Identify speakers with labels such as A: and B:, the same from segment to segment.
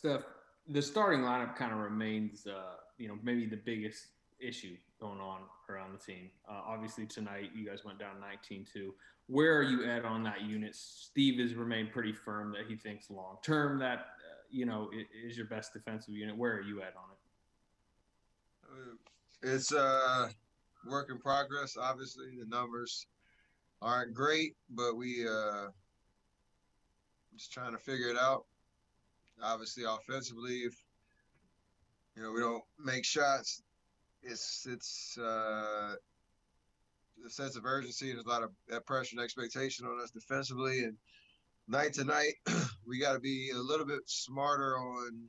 A: Steph, the starting lineup kind of remains, maybe the biggest issue going on around the team. Obviously, tonight you guys went down 19-2. Where are you at on that unit? Steve has remained pretty firm that he thinks long term that is your best defensive unit. Where are you at on it?
B: It's work in progress. Obviously, the numbers aren't great, but we just trying to figure it out. Obviously, offensively, if we don't make shots, it's a sense of urgency. There's a lot of that pressure and expectation on us defensively, and night to night, we got to be a little bit smarter on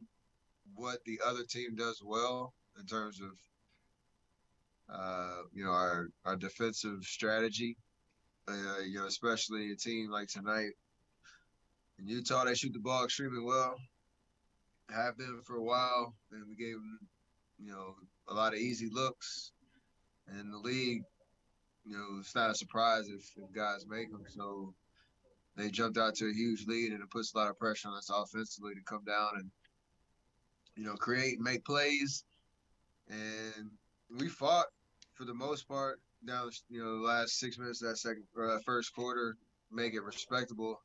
B: what the other team does well in terms of our defensive strategy. Especially a team like tonight in Utah, they shoot the ball extremely well. Have been for a while, and we gave them, a lot of easy looks. And in the league, it's not a surprise if guys make them. So they jumped out to a huge lead, and it puts a lot of pressure on us offensively to come down and, create and make plays. And we fought for the most part down, the last 6 minutes of that first quarter, make it respectable.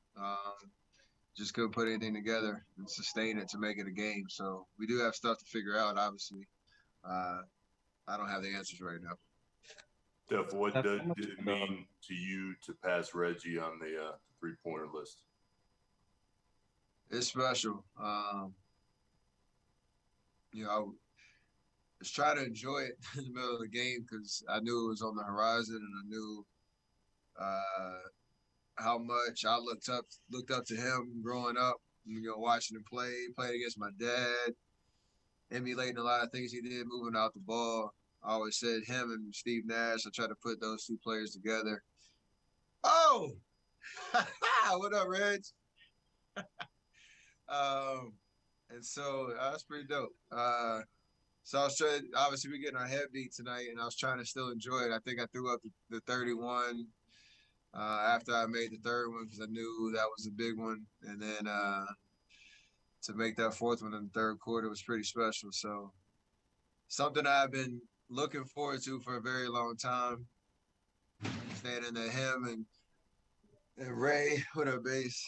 B: Just couldn't put anything together and sustain it to make it a game. So we do have stuff to figure out, obviously. I don't have the answers right now.
C: Steph, what did it mean to you to pass Reggie on the three-pointer list?
B: It's special. I was trying to enjoy it in the middle of the game because I knew it was on the horizon, and I knew how much I looked up to him growing up. Watching him playing against my dad, emulating a lot of things he did, moving out the ball. I always said him and Steve Nash. I tried to put those two players together. Oh, what up, Reg? And so that's pretty dope. So I was trying. Obviously, we're getting our head beat tonight, and I was trying to still enjoy it. I think I threw up the 31 after I made the third one because I knew that was a big one, and then to make that fourth one in the third quarter was pretty special. So something I've been looking forward to for a very long time. Standing there, him and Ray, what up, base?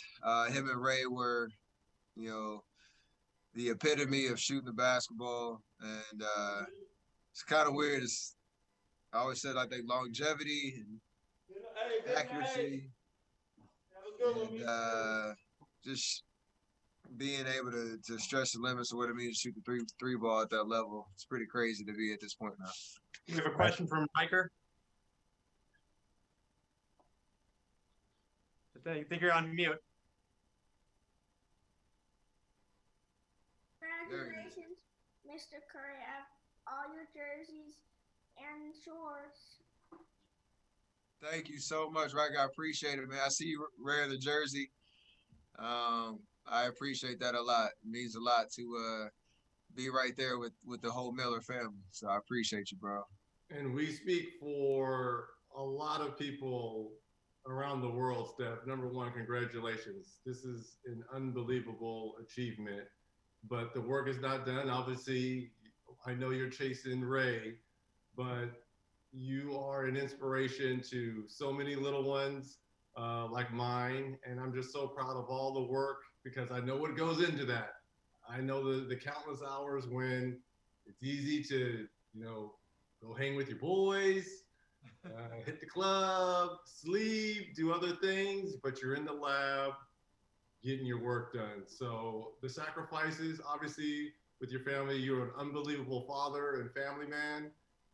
B: Him and Ray were, the epitome of shooting the basketball, and it's kind of weird. I always said, I think longevity and accuracy, and just being able to stretch the limits of what it means to shoot the three ball at that level. It's pretty crazy to be at this point now.
D: We have a question from Riker. I think you're on mute.
E: Congratulations, Mr. Curry, on all your jerseys and shorts.
B: Thank you so much, Riker. I appreciate it, man. I see you wearing the jersey. I appreciate that a lot. It means a lot to be right there with the whole Miller family. So I appreciate you, bro.
F: And we speak for a lot of people around the world, Steph. Number one, congratulations. This is an unbelievable achievement, but the work is not done. Obviously, I know you're chasing Ray, but you are an inspiration to so many little ones like mine. And I'm just so proud of all the work because I know what goes into that. I know the countless hours when it's easy to, go hang with your boys, hit the club, sleep, do other things, but you're in the lab getting your work done. So the sacrifices, obviously, with your family, you're an unbelievable father and family man.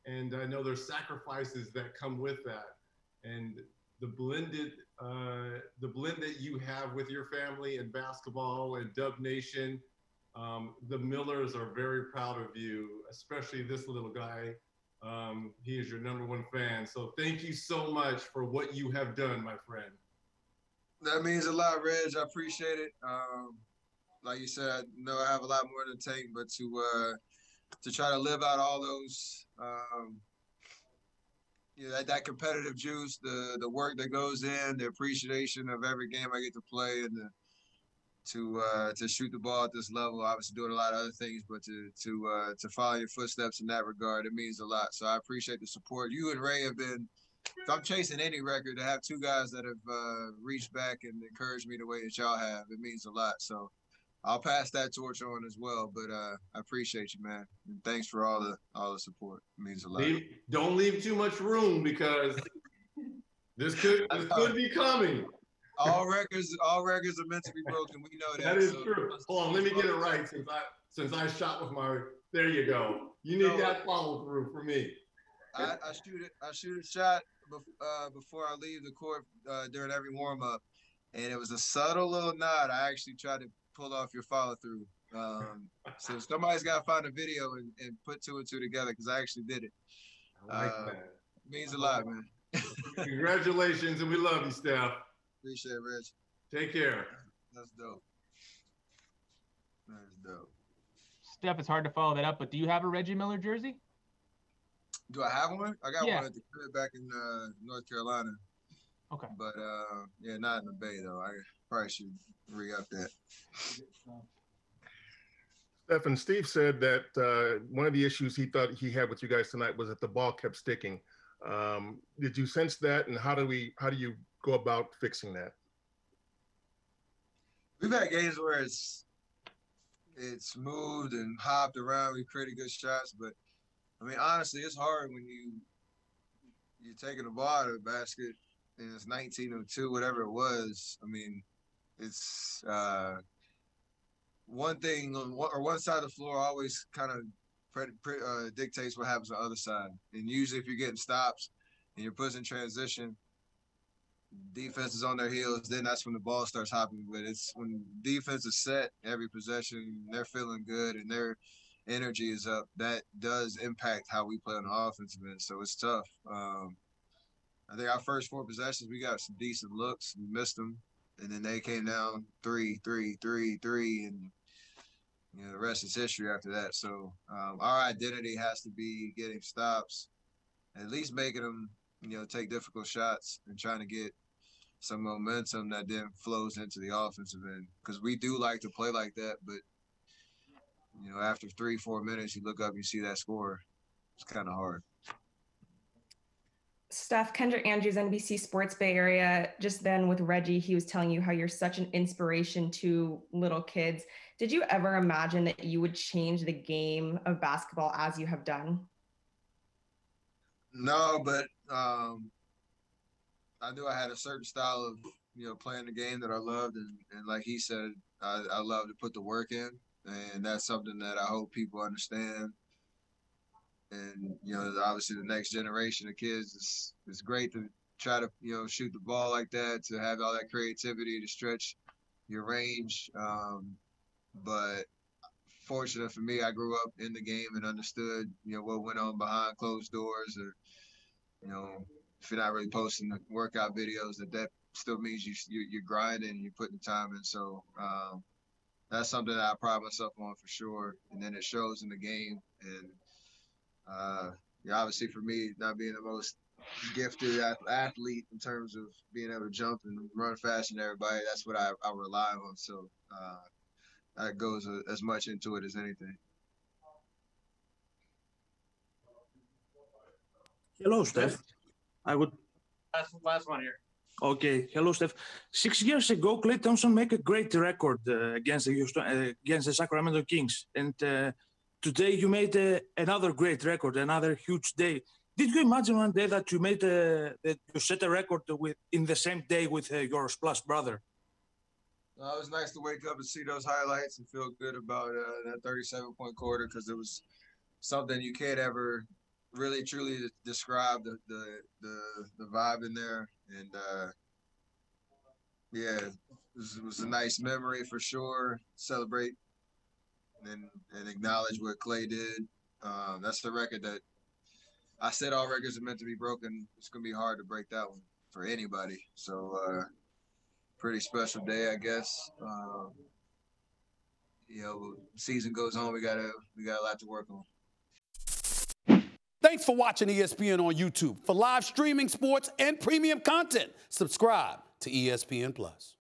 F: And I know there's sacrifices that come with that. And the blend that you have with your family in basketball and Dub Nation, the Millers are very proud of you, especially this little guy. He is your number one fan. So thank you so much for what you have done, my friend.
B: That means a lot, Reg. I appreciate it. Like you said, I know I have a lot more to take, but to try to live out all those, that competitive juice, the work that goes in, the appreciation of every game I get to play, and to shoot the ball at this level. Obviously doing a lot of other things, but to follow your footsteps in that regard, it means a lot. So I appreciate the support. You and Ray have been. If I'm chasing any record, to have two guys that have reached back and encouraged me the way that y'all have, it means a lot. So I'll pass that torch on as well. But I appreciate you, man. And thanks for all the support. It means a lot.
F: Don't leave too much room because this could be coming.
B: All records are meant to be broken. We know that.
F: That is true. Hold on, let me get it right since I shot with my. There you go. You need that follow through for me.
B: I shoot a shot before I leave the court during every warm up, and it was a subtle little nod. I actually tried to pull off your follow through. So somebody's got to find a video and put two and two together because I actually did it.
F: I like that.
B: It means a lot, man.
F: Congratulations, and we love you, Steph.
B: Appreciate it, Rich.
F: Take care.
B: That's dope. That's dope.
G: Steph, it's hard to follow that up, but do you have a Reggie Miller jersey?
B: Do I have one? I got one at the crib back in North Carolina.
G: Okay.
B: But yeah, not in the Bay though. I probably should re-up that.
H: Steph, Steve said that one of the issues he thought he had with you guys tonight was that the ball kept sticking. Did you sense that, and how do you go about fixing that?
B: We've had games where it's moved and hopped around. We created good shots, but I mean, honestly, it's hard when you're taking the ball out of the basket and it's 1902, whatever it was. I mean, it's one thing on one side of the floor always kind of dictates what happens on the other side. And usually if you're getting stops and you're pushing transition, defense is on their heels, then that's when the ball starts hopping. But it's when defense is set, every possession, they're feeling good and their energy is up, that does impact how we play on the offensive end. So it's tough. I think our first 4 possessions, we got some decent looks. We missed them. And then they came down 3, 3, 3, 3. And, you know, the rest is history after that. So our identity has to be getting stops, at least making them, you know, take difficult shots and trying to get some momentum that then flows into the offensive end. Because we do like to play like that, but you know, after 3-4 minutes, you look up, you see that score. It's kind of hard.
I: Steph, Kendrick Andrews, NBC Sports Bay Area, just then with Reggie, he was telling you how you're such an inspiration to little kids. Did you ever imagine that you would change the game of basketball as you have done?
B: No, but I knew I had a certain style of, you know, playing the game that I loved. And like he said, I love to put the work in. And that's something that I hope people understand. And, you know, obviously the next generation of kids, it's great to try to, you know, shoot the ball like that, to have all that creativity to stretch your range. But fortunate for me, I grew up in the game and understood, you know, what went on behind closed doors, or, you know, if you're not really posting the workout videos, that still means you're grinding and you're putting the time in. So, that's something that I pride myself on for sure. And then it shows in the game. And yeah, obviously for me, not being the most gifted athlete in terms of being able to jump and run faster than everybody, that's what I rely on. So that goes as much into it as anything.
J: Hello, Steph. I would.
D: Last one here.
J: Okay. Hello, Steph. 6 years ago, Klay Thompson made a great record against the Sacramento Kings, and today you made another great record, another huge day. Did you imagine one day that you made that you set a record in the same day with your splash brother?
B: It was nice to wake up and see those highlights and feel good about that 37-point quarter, because it was something you can't ever really truly describe the vibe in there. And yeah, it was a nice memory for sure. Celebrate and acknowledge what Klay did. That's the record that I said all records are meant to be broken. It's gonna be hard to break that one for anybody. So pretty special day, I guess. You know, season goes on, we got a lot to work on.
K: Thanks for watching ESPN on YouTube. For live streaming, sports, and premium content, subscribe to ESPN+.